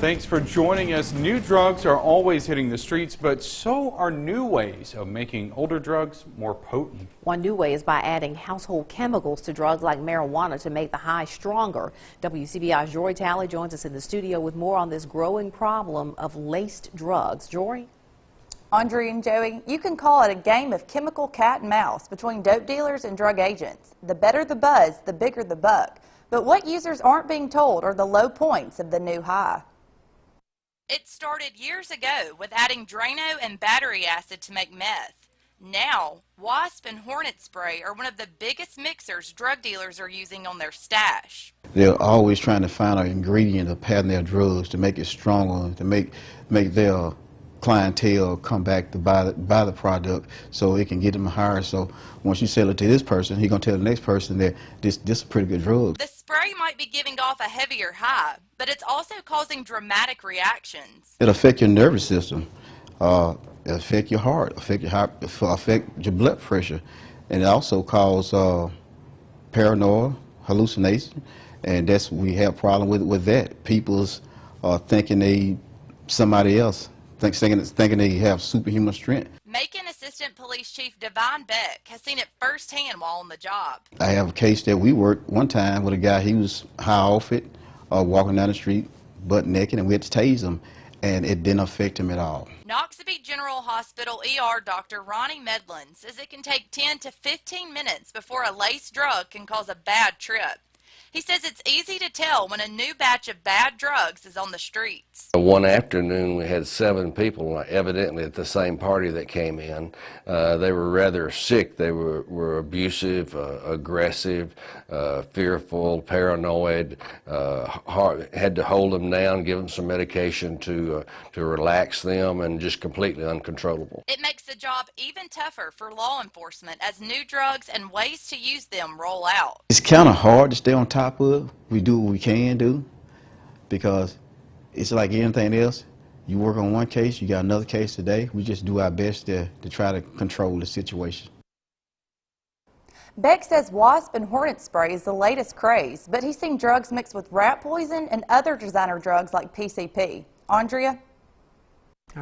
Thanks for joining us. New drugs are always hitting the streets, but so are new ways of making older drugs more potent. One new way is by adding household chemicals to drugs like marijuana to make the high stronger. WCBI's Jory Talley joins us in the studio with more on this growing problem of laced drugs. Jory? Andrea and Joey, you can call it a game of chemical cat and mouse between dope dealers and drug agents. The better the buzz, the bigger the buck. But what users aren't being told are the low points of the new high. It started years ago with adding Drano and battery acid to make meth. Now, wasp and hornet spray are one of the biggest mixers drug dealers are using on their stash. They're always trying to find an ingredient to patent their drugs to make it stronger, to make their clientele come back to buy the product so it can get them higher. So once you sell it to this person, he's going to tell the next person that this is a pretty good drug. The spray might be giving off a heavier high, but it's also causing dramatic reactions. It affects your nervous system, it affects your heart, affect your blood pressure, and it also causes paranoia, hallucination, and we have a problem with that. People's thinking they somebody else. Thinking they have superhuman strength. Macon Assistant Police Chief Divine Beck has seen it firsthand while on the job. I have a case that we worked one time with a guy. He was high off it, walking down the street, butt naked, and we had to tase him, and it didn't affect him at all. Noxubee General Hospital ER Dr. Ronnie Medlin says it can take 10 to 15 minutes before a laced drug can cause a bad trip. He says it's easy to tell when a new batch of bad drugs is on the streets. One afternoon we had 7 people evidently at the same party that came in. They were rather sick. They were abusive, aggressive, fearful, paranoid. Had to hold them down, give them some medication to relax them, and just completely uncontrollable. It makes the job even tougher for law enforcement as new drugs and ways to use them roll out. It's kind of hard to stay on top of. We do what we can do because it's like anything else. You work on one case, you got another case today. We just do our best to try to control the situation. Beck says wasp and hornet spray is the latest craze, but he's seen drugs mixed with rat poison and other designer drugs like PCP. Andrea?